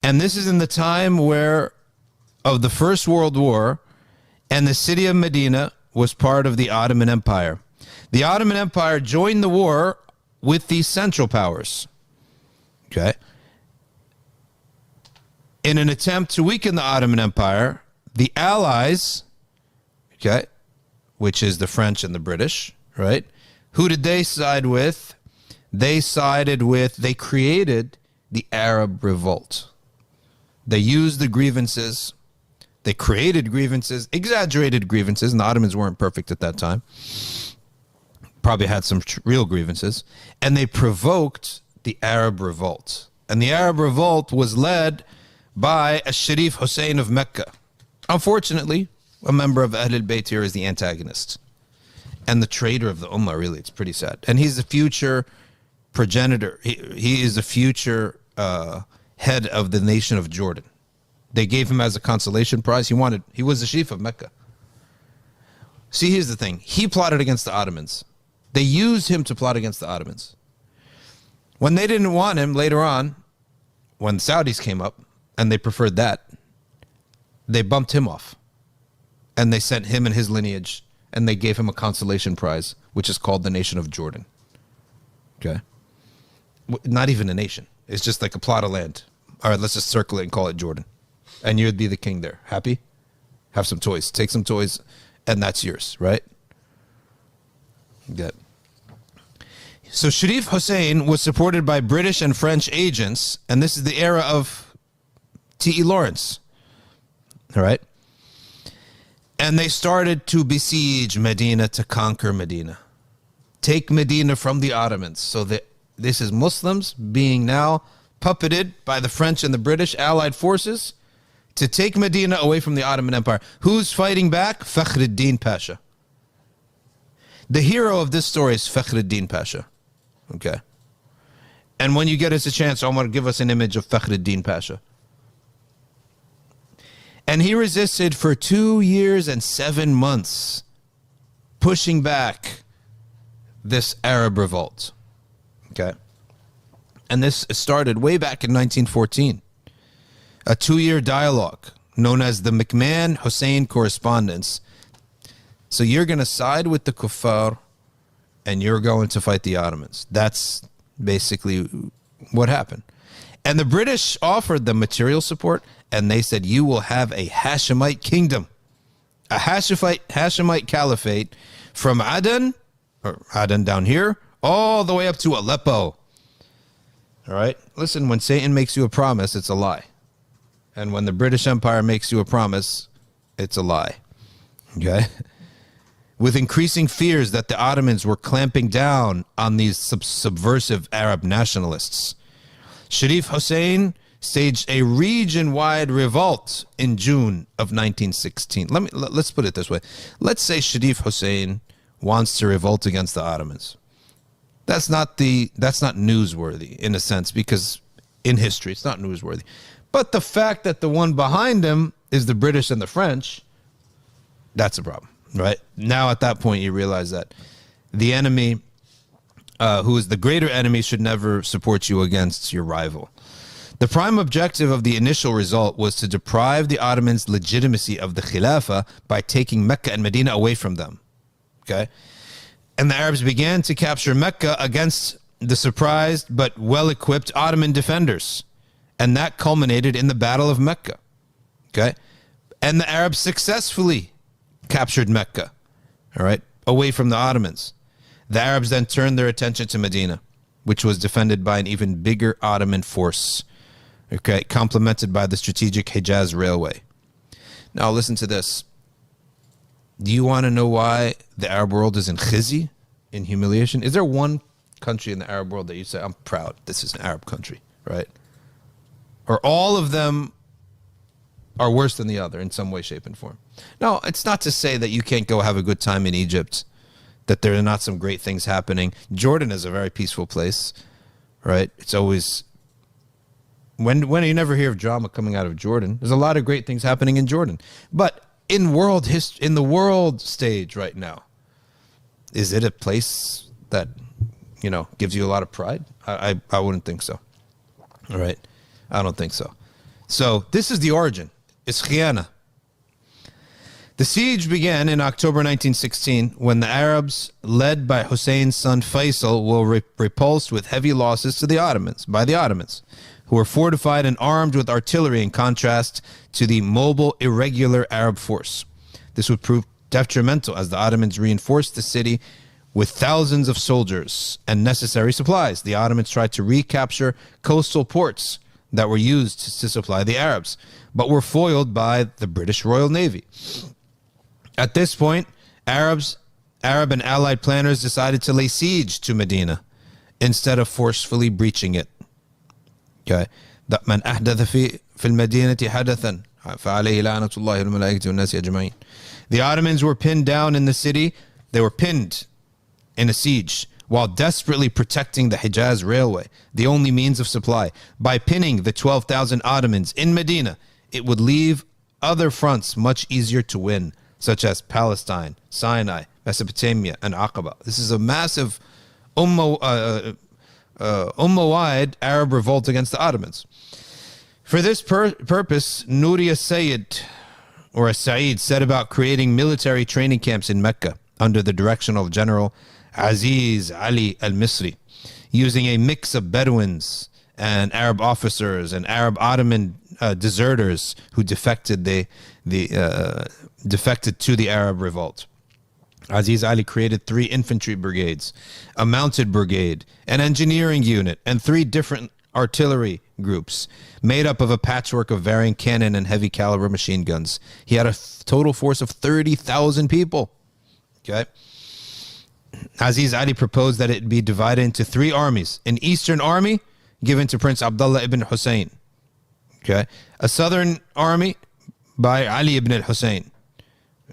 And this is in the time of the First World War, and the city of Medina was part of the Ottoman Empire. The Ottoman Empire joined the war with these Central Powers. Okay. In an attempt to weaken the Ottoman Empire, the Allies, okay, which is the French and the British, right? Who did they side with? They created the Arab Revolt. They used the grievances. They created grievances, exaggerated grievances, and the Ottomans weren't perfect at that time. Probably had some real grievances. And they provoked the Arab Revolt. And the Arab Revolt was led by a Sharif Hussein of Mecca. Unfortunately, a member of Ahl al-Bayt here is the antagonist. And the traitor of the Ummah, really. It's pretty sad. And he's the future progenitor. He is the future head of the nation of Jordan. They gave him as a consolation prize. He was the Sharif of Mecca. See, here's the thing. He plotted against the Ottomans. They used him to plot against the Ottomans. When they didn't want him later on, when the Saudis came up, and they preferred that, they bumped him off. And they sent him and his lineage, and they gave him a consolation prize, which is called the nation of Jordan. Okay? Not even a nation. It's just like a plot of land. All right, let's just circle it and call it Jordan. And you'd be the king there. Happy? Have some toys. Take some toys, and that's yours, right? Good. So Sharif Hussein was supported by British and French agents, and this is the era of T.E. Lawrence. All right? And they started to besiege Medina, to conquer Medina. Take Medina from the Ottomans. So this is Muslims being now puppeted by the French and the British allied forces to take Medina away from the Ottoman Empire. Who's fighting back? Fakhri Pasha. The hero of this story is Fakhri Pasha. Okay. And when you get us a chance, I want to give us an image of Fakhri Pasha. And he resisted for 2 years and 7 months, pushing back this Arab revolt. Okay. And this started way back in 1914. A 2-year dialogue known as the McMahon-Hussein Correspondence. So you're going to side with the kuffar and you're going to fight the Ottomans. That's basically what happened. And the British offered them material support, and they said, you will have a Hashemite kingdom, a Hashemite caliphate from Aden, or Aden down here, all the way up to Aleppo. All right? Listen, when Satan makes you a promise, it's a lie. And when the British Empire makes you a promise, it's a lie. Okay? With increasing fears that the Ottomans were clamping down on these subversive Arab nationalists, Sharif Hussein staged a region-wide revolt in June of 1916. Let's put it this way. Let's say Sharif Hussein wants to revolt against the Ottomans. That's not newsworthy in a sense, because in history it's not newsworthy. But the fact that the one behind him is the British and the French, that's a problem, right? Now at that point you realize that the enemy, who is the greater enemy, should never support you against your rival. The prime objective of the initial result was to deprive the Ottomans' legitimacy of the Khilafah by taking Mecca and Medina away from them. Okay? And the Arabs began to capture Mecca against the surprised but well-equipped Ottoman defenders. And that culminated in the Battle of Mecca. Okay? And the Arabs successfully captured Mecca, all right, away from the Ottomans. The Arabs then turned their attention to Medina, which was defended by an even bigger Ottoman force, okay, complemented by the strategic Hijaz Railway. Now listen to this. Do you want to know why the Arab world is in khizy, in humiliation? Is there one country in the Arab world that you say, I'm proud, this is an Arab country, right? Or all of them are worse than the other in some way, shape, and form? No, it's not to say that you can't go have a good time in Egypt, that there are not some great things happening. Jordan is a very peaceful place, right? It's always, when you never hear of drama coming out of Jordan, there's a lot of great things happening in Jordan. But in world history, in the world stage right now, is it a place that, you know, gives you a lot of pride? I wouldn't think so. All right. I don't think so. So this is the origin. It's khiyana. The siege began in October 1916 when the Arabs, led by Hussein's son Faisal, were repulsed with heavy losses to the Ottomans, who were fortified and armed with artillery in contrast to the mobile, irregular Arab force. This would prove detrimental as the Ottomans reinforced the city with thousands of soldiers and necessary supplies. The Ottomans tried to recapture coastal ports that were used to supply the Arabs, but were foiled by the British Royal Navy. At this point, Arab and Allied planners decided to lay siege to Medina instead of forcefully breaching it. Okay. من أحدث في المدينة حدثا فعليه لعنة الله والملائكة والناس أجمعين. The Ottomans were pinned down in the city. They were pinned in a siege while desperately protecting the Hijaz Railway, the only means of supply. By pinning the 12,000 Ottomans in Medina, it would leave other fronts much easier to win, such as Palestine, Sinai, Mesopotamia, and Aqaba. This is a massive Ummah-wide Arab revolt against the Ottomans. For this purpose, Nuri Sayyid, or Sa'id, set about creating military training camps in Mecca under the direction of General Aziz Ali al-Misri, using a mix of Bedouins and Arab officers and Arab Ottoman deserters who defected defected to the Arab revolt. Aziz Ali created 3 infantry brigades, a mounted brigade, an engineering unit, and 3 different artillery groups made up of a patchwork of varying cannon and heavy caliber machine guns. He had a total force of 30,000 people. Okay. Aziz Ali proposed that it be divided into 3 armies: an eastern army given to Prince Abdullah ibn Hussein, okay, a southern army by Ali ibn al-Hussein,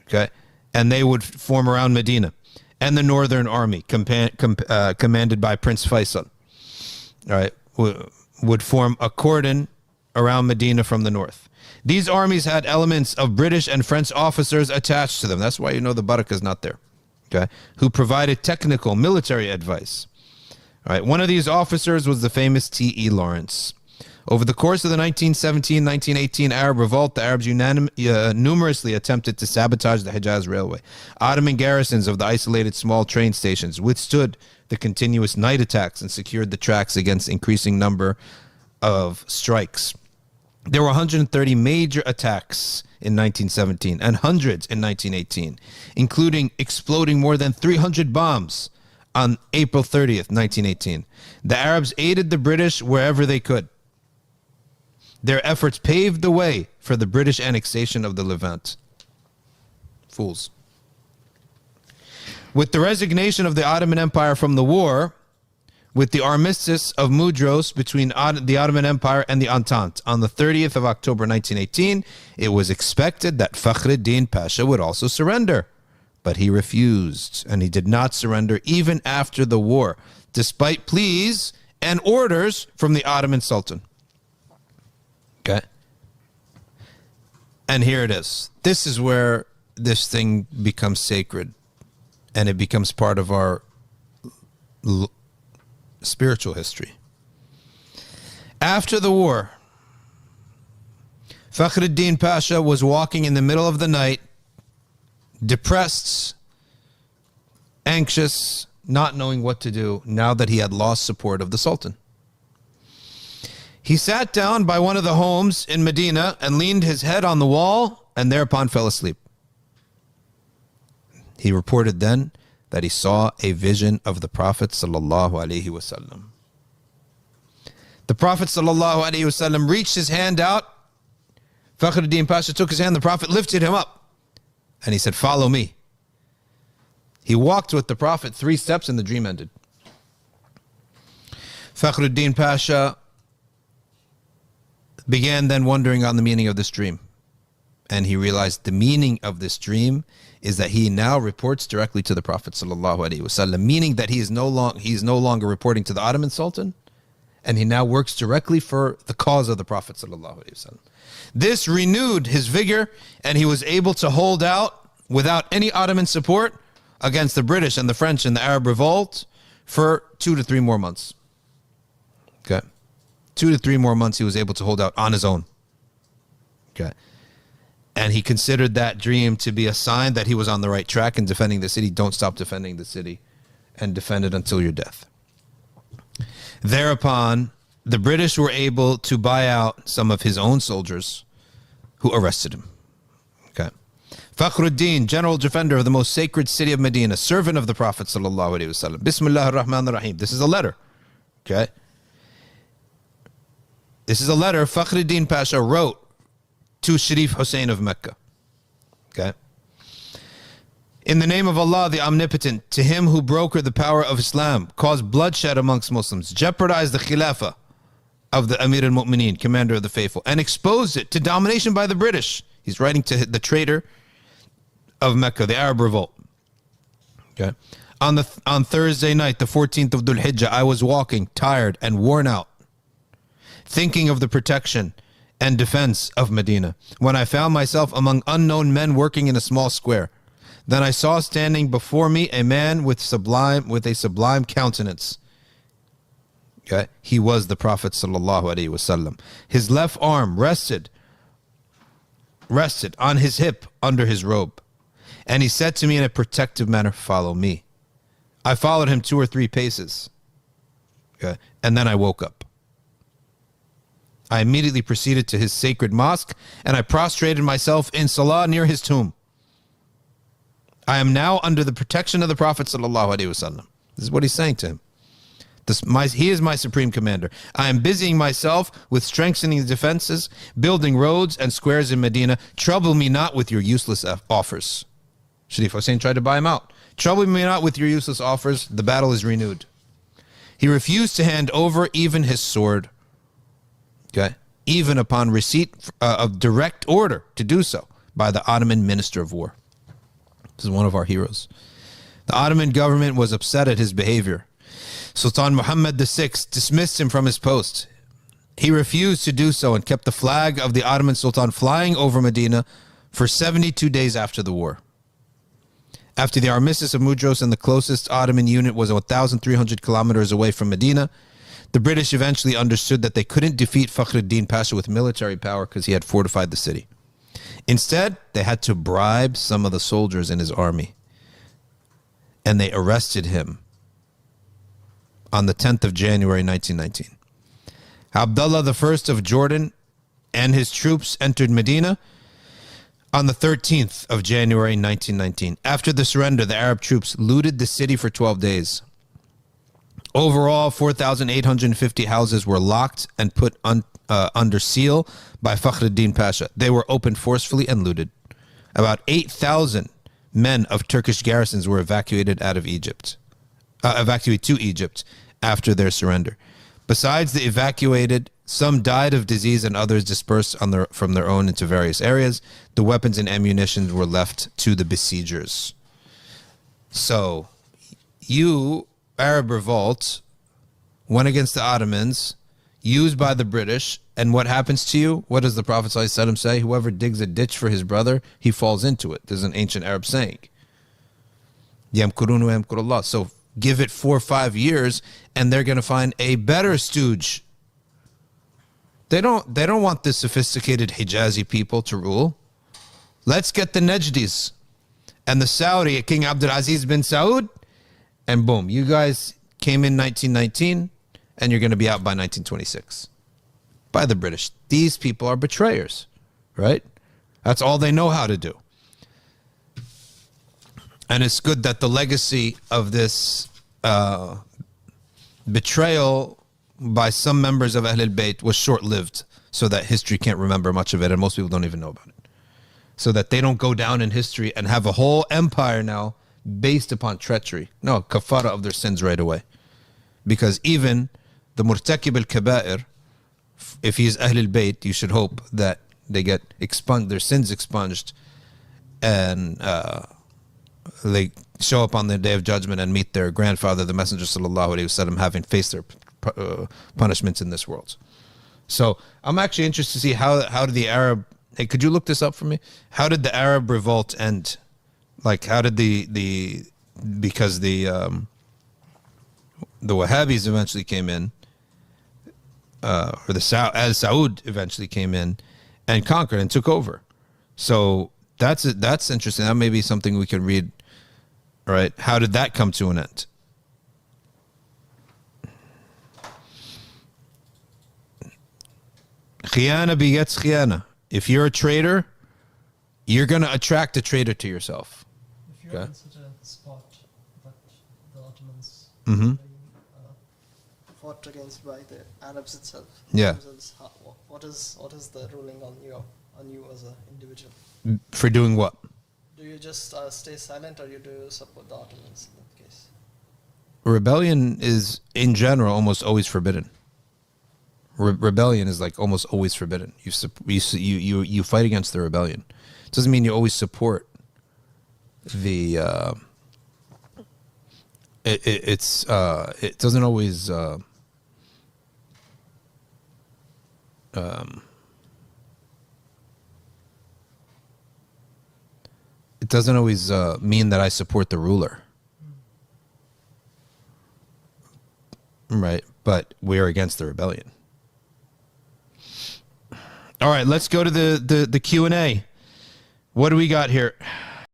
okay, and they would form around Medina, and the northern army commanded by Prince Faisal, all right, would form a cordon around Medina from the north. These armies had elements of British and French officers attached to them. That's why you know the barakah is not there, okay, who provided technical military advice. All right, one of these officers was the famous T.E. Lawrence. Over the course of the 1917-1918 Arab Revolt, the Arabs numerously attempted to sabotage the Hijaz Railway. Ottoman garrisons of the isolated small train stations withstood the continuous night attacks and secured the tracks against increasing number of strikes. There were 130 major attacks in 1917 and hundreds in 1918, including exploding more than 300 bombs on April 30th, 1918. The Arabs aided the British wherever they could. Their efforts paved the way for the British annexation of the Levant. Fools. With the resignation of the Ottoman Empire from the war, with the armistice of Mudros between the Ottoman Empire and the Entente on the 30th of October 1918, it was expected that Fakhri Pasha would also surrender. But he refused, and he did not surrender even after the war, despite pleas and orders from the Ottoman Sultan. Okay? And here it is. This is where this thing becomes sacred, and it becomes part of our spiritual history. After the war, Fakhri Pasha was walking in the middle of the night, depressed, anxious, not knowing what to do now that he had lost support of the Sultan. He sat down by one of the homes in Medina and leaned his head on the wall and thereupon fell asleep. He reported then that he saw a vision of the Prophet sallallahu alaihi wasallam. The Prophet sallallahu alaihi wasallam reached his hand out. Fakhri Pasha took his hand. The Prophet lifted him up. And he said, "Follow me." He walked with the Prophet 3 steps and the dream ended. Fakhri Pasha began then wondering on the meaning of this dream. And he realized the meaning of this dream is that he now reports directly to the Prophet ﷺ, meaning that he is no longer reporting to the Ottoman Sultan, and he now works directly for the cause of the Prophet ﷺ. This renewed his vigor, and he was able to hold out without any Ottoman support against the British and the French in the Arab Revolt for 2 to 3 more months. Okay. 2 to 3 more months he was able to hold out on his own. Okay. And he considered that dream to be a sign that he was on the right track in defending the city. Don't stop defending the city, and defend it until your death. Thereupon, the British were able to buy out some of his own soldiers who arrested him. Okay. Fakhruddin, general defender of the most sacred city of Medina, servant of the Prophet sallallahu alaihi wasallam. Bismillah ar-Rahman ar-Rahim. This is a letter. Okay. This is a letter Fakhruddin Pasha wrote to Sharif Hussein of Mecca. Okay. In the name of Allah, the Omnipotent, to him who brokered the power of Islam, caused bloodshed amongst Muslims, jeopardized the Khilafah of the Amir al-Mu'mineen, commander of the faithful, and exposed it to domination by the British. He's writing to the traitor of Mecca, the Arab Revolt. Okay. On Thursday night, the 14th of Dhul Hijjah, I was walking, tired and worn out, thinking of the protection and defense of Medina, when I found myself among unknown men working in a small square. Then I saw standing before me a man with a sublime countenance. Okay. He was the Prophet sallallahu alaihi wasallam. His left arm rested on his hip under his robe. And he said to me in a protective manner, follow me. I followed him 2 or 3 paces. Okay. And then I woke up. I immediately proceeded to his sacred mosque and I prostrated myself in salah near his tomb. I am now under the protection of the Prophet sallallahu alaihi wasallam. This is what he's saying to him. He is my supreme commander. I am busying myself with strengthening the defenses, building roads and squares in Medina. Trouble me not with your useless offers. Sharif Hussein tried to buy him out. Trouble me not with your useless offers. The battle is renewed. He refused to hand over even his sword. Okay, even upon receipt of direct order to do so by the Ottoman Minister of War. This is one of our heroes. The Ottoman government was upset at his behavior. Sultan Muhammad VI dismissed him from his post. He refused to do so and kept the flag of the Ottoman Sultan flying over Medina for 72 days after the war. After the armistice of Mudros, and the closest Ottoman unit was 1,300 kilometers away from Medina, the British eventually understood that they couldn't defeat Fakhruddin Pasha with military power because he had fortified the city. Instead, they had to bribe some of the soldiers in his army. And they arrested him on the 10th of January, 1919. Abdullah I of Jordan and his troops entered Medina on the 13th of January, 1919. After the surrender, the Arab troops looted the city for 12 days. Overall, 4,850 houses were locked and put under seal by Fakhruddin Pasha. They were opened forcefully and looted. About 8,000 men of Turkish garrisons were evacuated to Egypt after their surrender. Besides the evacuated, some died of disease and others dispersed from their own into various areas. The weapons and ammunition were left to the besiegers. So, Arab Revolt went against the Ottomans, used by the British, and what happens to you? What does the Prophet ﷺ say? Whoever digs a ditch for his brother, he falls into it. There's an ancient Arab saying. Yamkurun wa yamkurullah. So give it 4 or 5 years, and they're going to find a better stooge. They don't want the sophisticated Hijazi people to rule. Let's get the Najdis and the Saudi, King Abdul Aziz bin Saud, and boom, you guys came in 1919, and you're going to be out by 1926 by the British. These people are betrayers, right? That's all they know how to do. And it's good that the legacy of this betrayal by some members of Ahlul Bayt was short-lived, so that history can't remember much of it, and most people don't even know about it. So that they don't go down in history and have a whole empire now based upon treachery. No, kafara of their sins right away. Because even the murtakib al-kaba'ir, if he is Ahlul Bayt, you should hope that they get expunged, their sins expunged, and they show up on the Day of Judgment and meet their grandfather, the Messenger sallallahu alaihi wasallam, having faced their punishments in this world. So I'm actually interested to see how did the Arab. Hey, could you look this up for me? How did the Arab Revolt end? Like, how did because the Wahhabis eventually came in, or the Al Saud eventually came in, and conquered and took over. So that's interesting. That may be something we can read. Right? How did that come to an end? Khiyana begets khiyana. If you're a traitor, you're going to attract a traitor to yourself. If you're in such a spot that the Ottomans fought against by the Arabs itself, yeah. What is the ruling on you as an individual? For doing what? Do you just stay silent, or do you support the Ottomans in that case? Rebellion is, in general, almost always forbidden. Rebellion is like almost always forbidden. You fight against the rebellion. It doesn't mean you always support the. It doesn't always. It doesn't always mean that I support the ruler. Right, but we are against the rebellion. All right, let's go to the Q&A. What do we got here?